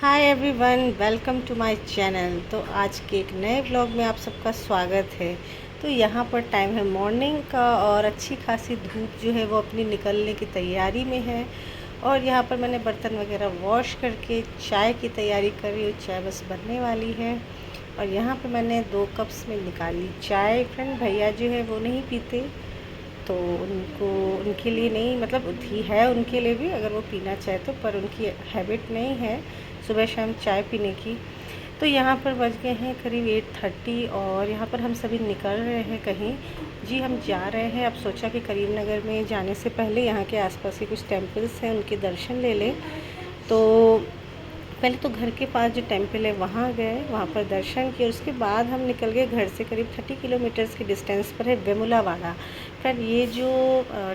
Hi everyone, welcome to my channel. तो आज के एक नए व्लॉग में आप सबका स्वागत है। तो यहाँ पर टाइम है मॉर्निंग का और अच्छी खासी धूप जो है वो अपनी निकलने की तैयारी में है। और यहाँ पर मैंने बर्तन वगैरह वॉश करके चाय की तैयारी कर रही हूँ। चाय बस बनने वाली है। और यहाँ पर मैंने 2 कप्स में निकाली चाय। फ्रेंड भैया जो है वो नहीं पीते, तो उनको उनके लिए नहीं, मतलब थी है उनके लिए भी अगर वो पीना चाहे तो, पर उनकी हैबिट नहीं है सुबह शाम चाय पीने की। तो यहाँ पर बज गए हैं करीब 8:30 और यहाँ पर हम सभी निकल रहे हैं कहीं। जी हम जा रहे हैं। अब सोचा कि करीमनगर में जाने से पहले यहाँ के आसपास के कुछ टेम्पल्स हैं उनके दर्शन ले लें। तो पहले तो घर के पास जो टेम्पल है वहाँ गए, वहाँ पर दर्शन किए। उसके बाद हम निकल गए घर से। करीब 30 किलोमीटर्स के डिस्टेंस पर है वेमुलावाड़ा। फ्रेंड ये जो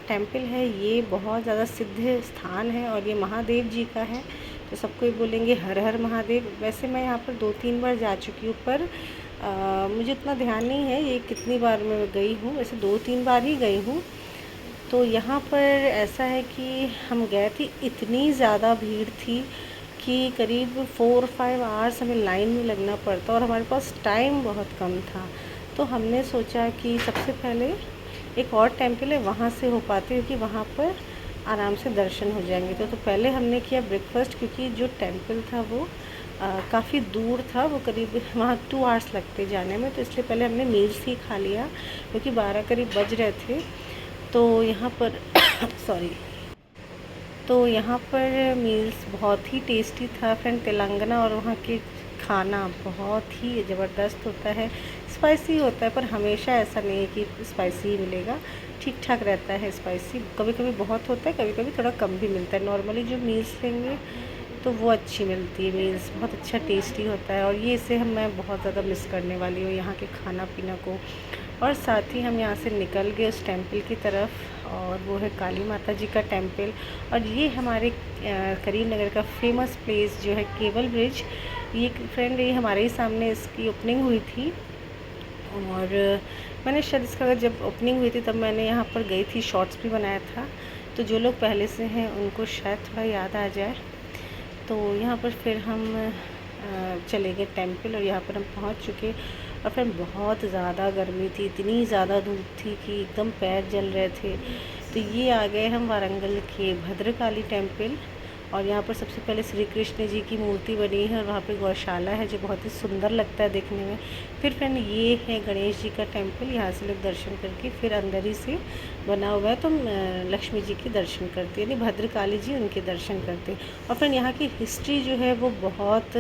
टेम्पल है ये बहुत ज़्यादा सिद्ध स्थान है और ये महादेव जी का है। तो सबको ही बोलेंगे हर हर महादेव। वैसे मैं यहाँ पर 2-3 बार जा चुकी हूँ, पर मुझे उतना ध्यान नहीं है ये कितनी बार मैं गई हूँ। वैसे 2-3 बार ही गई हूँ। तो यहाँ पर ऐसा है कि हम गए थे, इतनी ज़्यादा भीड़ थी कि करीब 4-5 आवर्स हमें लाइन में लगना पड़ता और हमारे पास टाइम बहुत कम था। तो हमने सोचा कि सबसे पहले एक और टेम्पल है वहाँ से हो पाते, क्योंकि वहाँ पर आराम से दर्शन हो जाएंगे। तो पहले हमने किया ब्रेकफास्ट, क्योंकि जो टेम्पल था वो काफ़ी दूर था। वो करीब वहाँ 2 आवर्स लगते जाने में, तो इसलिए पहले हमने मील्स ही खा लिया क्योंकि 12 करीब बज रहे थे। तो यहाँ पर सॉरी, तो यहाँ पर मील्स बहुत ही टेस्टी था फ्रेंड। तेलंगाना और वहाँ के खाना बहुत ही ज़बरदस्त होता है। स्पाइसी होता है, पर हमेशा ऐसा नहीं है कि स्पाइसी ही मिलेगा। ठीक ठाक रहता है स्पाइसी, कभी कभी बहुत होता है, कभी कभी थोड़ा कम भी मिलता है। नॉर्मली जो मील्स लेंगे तो वो अच्छी मिलती है मील्स, बहुत अच्छा टेस्टी होता है। और ये इसे मैं बहुत ज़्यादा मिस करने वाली हूँ यहाँ के खाना पीना को। और साथ ही हम यहाँ से निकल गए उस टेम्पल की तरफ, और वो है काली माता जी का टेम्पल। और ये हमारे करीमनगर का फेमस प्लेस जो है केबल ब्रिज। ये फ्रेंड ये हमारे ही सामने इसकी ओपनिंग हुई थी। और मैंने शायद इसका जब ओपनिंग हुई थी तब मैंने यहाँ पर गई थी, शॉर्ट्स भी बनाया था। तो जो लोग पहले से हैं उनको शायद थोड़ा याद आ जाए। तो यहाँ पर फिर हम चले गए टेम्पल और यहाँ पर हम पहुँच चुके। और फिर बहुत ज़्यादा गर्मी थी, इतनी ज़्यादा धूप थी कि एकदम पैर जल रहे थे। तो ये आ गए हम वारंगल के भद्रकाली टेम्पल। और यहाँ पर सबसे पहले श्री कृष्ण जी की मूर्ति बनी है और वहाँ पे गौशाला है जो बहुत ही सुंदर लगता है देखने में। फिर फ्रेंड ये है गणेश जी का टेम्पल। यहाँ से लोग दर्शन करके फिर अंदर ही से बना हुआ है, तो लक्ष्मी जी के दर्शन करते हैं, यानी भद्रकाली जी उनके दर्शन करते हैं। और फ्रेंड यहाँ की हिस्ट्री जो है वो बहुत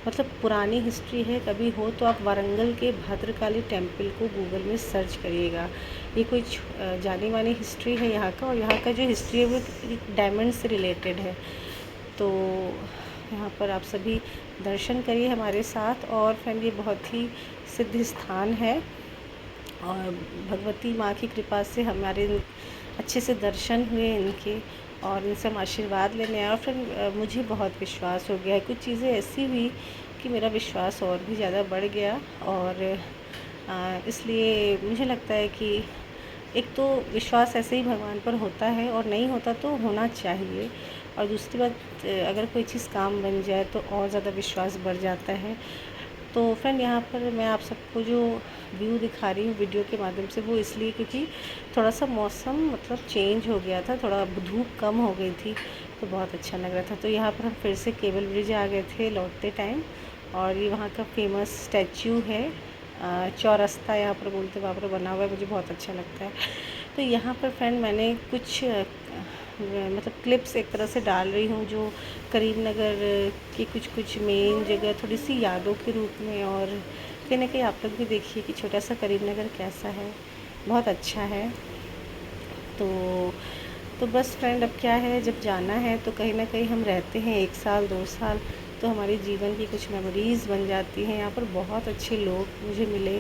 मतलब पुरानी हिस्ट्री है। कभी हो तो आप वारंगल के भद्रकाली टेम्पल को गूगल में सर्च करिएगा। ये कोई जानी मानी हिस्ट्री है यहाँ का, और यहाँ का जो हिस्ट्री है वो डायमंड से रिलेटेड है। तो यहाँ पर आप सभी दर्शन करिए हमारे साथ। और फ्रेंड ये बहुत ही सिद्ध स्थान है और भगवती माँ की कृपा से हमारे अच्छे से दर्शन हुए इनके, और इनसे हम आशीर्वाद लेने आए। और फिर मुझे बहुत विश्वास हो गया है। कुछ चीज़ें ऐसी हुई कि मेरा विश्वास और भी ज़्यादा बढ़ गया। और इसलिए मुझे लगता है कि एक तो विश्वास ऐसे ही भगवान पर होता है, और नहीं होता तो होना चाहिए। और दूसरी बात, अगर कोई चीज़ काम बन जाए तो और ज़्यादा विश्वास बढ़ जाता है। तो फ्रेंड यहाँ पर मैं आप सबको जो व्यू दिखा रही हूँ वीडियो के माध्यम से, वो इसलिए क्योंकि थोड़ा सा मौसम मतलब चेंज हो गया था, थोड़ा धूप कम हो गई थी, तो बहुत अच्छा लग रहा था। तो यहाँ पर हम फिर से केबल ब्रिज आ गए थे लौटते टाइम। और ये वहाँ का फेमस स्टैचू है, चौरस्ता यहाँ पर बोलते, वहाँ पर बना हुआ है, मुझे बहुत अच्छा लगता है। तो यहाँ पर फ्रेंड मैंने कुछ मतलब क्लिप्स एक तरह से डाल रही हूँ जो करीमनगर की कुछ मेन जगह थोड़ी सी यादों के रूप में। और कहीं ना कहीं आप लोग भी देखिए कि छोटा सा करीमनगर कैसा है, बहुत अच्छा है। तो तो बस फ्रेंड अब क्या है, जब जाना है तो कहीं ना कहीं हम रहते हैं 1 साल 2 साल, तो हमारे जीवन की कुछ मेमोरीज़ बन जाती हैं। यहाँ पर बहुत अच्छे लोग मुझे मिले,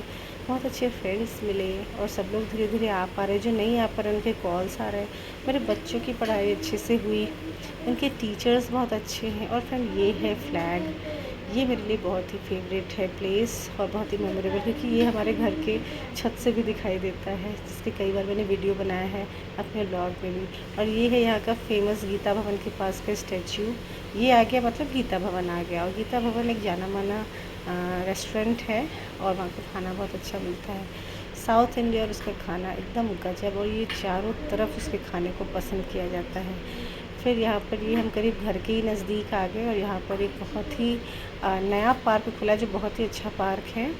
बहुत अच्छे फ्रेंड्स मिले, और सब लोग धीरे धीरे आ पा रहे। जो नहीं आ पा रहे उनके कॉल्स आ रहे हैं। मेरे बच्चों की पढ़ाई अच्छे से हुई, उनके टीचर्स बहुत अच्छे हैं। और फ्रेंड ये है फ्लैग, ये मेरे लिए बहुत ही फेवरेट है प्लेस और बहुत ही मेमोरेबल, क्योंकि ये हमारे घर के छत से भी दिखाई देता है, जिसके कई बार मैंने वीडियो बनाया है अपने ब्लॉग में भी। और ये है यहाँ का फेमस गीता भवन के पास का स्टैचू, ये आ गया मतलब गीता भवन आ गया, और गीता भवन एक जाना माना रेस्टोरेंट है और वहाँ का खाना बहुत अच्छा मिलता है, साउथ इंडिया, और उसका खाना एकदम गजब, और ये चारों तरफ उसके खाने को पसंद किया जाता है। फिर यहाँ पर ये हम करीब घर के ही नज़दीक आ गए, और यहाँ पर एक बहुत ही नया पार्क खुला जो बहुत ही अच्छा पार्क है,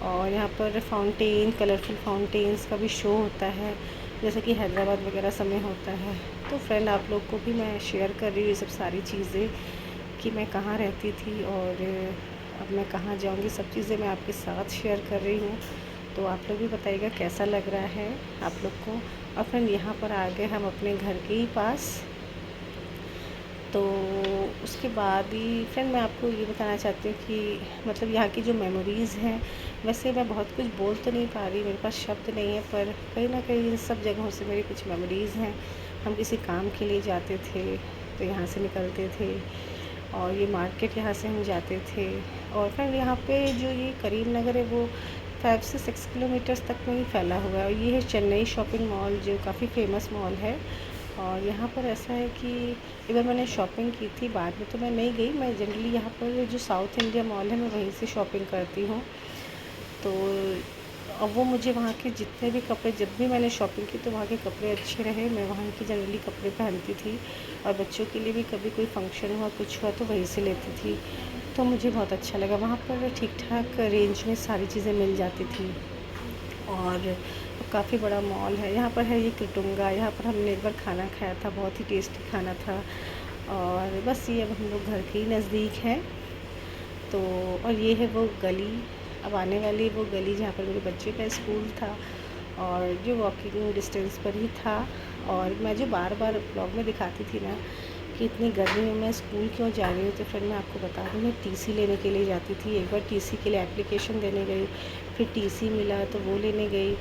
और यहाँ पर फाउंटेन, कलरफुल फाउंटेन्स का भी शो होता है, जैसे कि हैदराबाद वगैरह समय होता है। तो फ्रेंड, आप लोग को भी मैं शेयर कर रही हूँ ये सब सारी चीज़ें कि मैं कहाँ रहती थी और अब मैं कहाँ जाऊँगी, सब चीज़ें मैं आपके साथ शेयर कर रही हूँ। तो आप लोग भी बताइएगा कैसा लग रहा है आप लोग को। और फ्रेंड, यहाँ पर आ गए हम अपने घर के ही पास। तो उसके बाद ही फ्रेंड मैं आपको ये बताना चाहती हूँ कि मतलब यहाँ की जो मेमोरीज़ हैं, वैसे मैं बहुत कुछ बोल तो नहीं पा रही, मेरे पास शब्द नहीं है, पर कहीं ना कहीं इन सब जगहों से मेरी कुछ मेमोरीज़ हैं। हम किसी काम के लिए जाते थे तो यहाँ से निकलते थे, और ये मार्केट यहाँ से हम जाते थे। और फ्रेंड, यहाँ पे जो ये करीम नगर है वो 5 से 6 किलोमीटर्स तक में ही फैला हुआ है, और ये है चेन्नई शॉपिंग मॉल जो काफ़ी फेमस मॉल है। और यहाँ पर ऐसा है कि एक बार मैंने शॉपिंग की थी, बाद में तो मैं नहीं गई, मैं जनरली यहाँ पर जो साउथ इंडिया मॉल है मैं वहीं से शॉपिंग करती हूँ। तो अब वो मुझे वहाँ के जितने भी कपड़े, जब भी मैंने शॉपिंग की तो वहाँ के कपड़े अच्छे रहे, मैं वहाँ की जनरली कपड़े पहनती थी, और बच्चों के लिए भी कभी कोई फंक्शन हुआ कुछ हुआ तो वहीं से लेती थी। तो मुझे बहुत अच्छा लगा, वहाँ पर ठीक ठाक रेंज में सारी चीज़ें मिल जाती थी, और काफ़ी बड़ा मॉल है। यहाँ पर है ये कृटुंगा, यहाँ पर हमने एक बार खाना खाया था, बहुत ही टेस्टी खाना था। और बस ये अब हम लोग घर के ही नज़दीक हैं। तो और ये है वो गली, अब आने वाली वो गली जहाँ पर मेरे बच्चे का स्कूल था, और जो वॉकिंग डिस्टेंस पर ही था। और मैं जो बार बार ब्लॉग में दिखाती थी ना कि इतनी गर्मी में मैं स्कूल क्यों जा रही हूँ, तो फिर मैं आपको बता दूँ, मैं टीसी लेने के लिए जाती थी। एक बार टीसी के लिए एप्लीकेशन देने गई, फिर टीसी मिला तो वो लेने गई,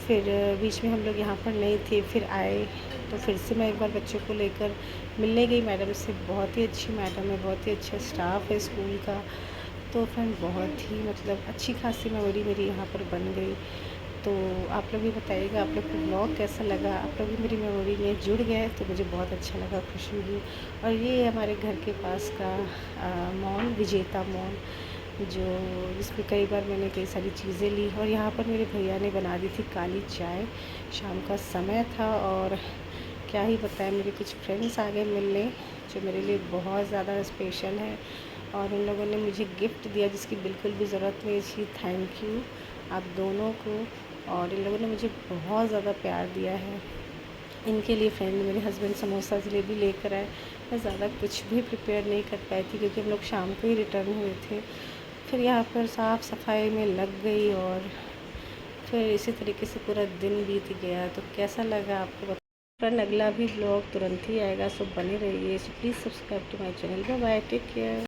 फिर बीच में हम लोग यहाँ पर नहीं थे, फिर आए तो फिर से मैं एक बार बच्चों को लेकर मिलने गई मैडम से। बहुत ही अच्छी मैडम है, बहुत ही अच्छा स्टाफ है स्कूल का। तो फ्रेंड, बहुत ही मतलब अच्छी खासी मेमोरी मेरी यहाँ पर बन गई। तो आप लोग भी बताइएगा आप लोग को ब्लॉग कैसा लगा, आप लोग भी मेरी मेमोरी में जुड़ गए तो मुझे बहुत अच्छा लगा, खुशी हुई। और ये हमारे घर के पास का मॉल, विजेता मॉल, जो जिसमें कई बार मैंने कई सारी चीज़ें ली। और यहाँ पर मेरे भैया ने बना दी थी काली चाय, शाम का समय था, और क्या ही बताएं, मेरे कुछ फ्रेंड्स आ गए मिलने जो मेरे लिए बहुत ज़्यादा स्पेशल है, और उन लोगों ने मुझे गिफ्ट दिया जिसकी बिल्कुल भी ज़रूरत नहीं थी। थैंक यू आप दोनों को। और इन लोगों ने मुझे बहुत ज़्यादा प्यार दिया है। इनके लिए फ्रेंड मेरे हस्बैंड समोसा जलेबी लेकर आए। मैं ज़्यादा कुछ भी प्रिपेयर नहीं कर पाई थी क्योंकि हम लोग शाम को ही रिटर्न हुए थे। फिर यहाँ पर साफ़ सफाई में लग गई, और फिर इसी तरीके से पूरा दिन बीत गया। तो कैसा लगा आपको बता। फ्रेंड, अगला भी ब्लॉग तुरंत ही आएगा, सो बने रहिए। So please subscribe to my channel. Bye bye, take care.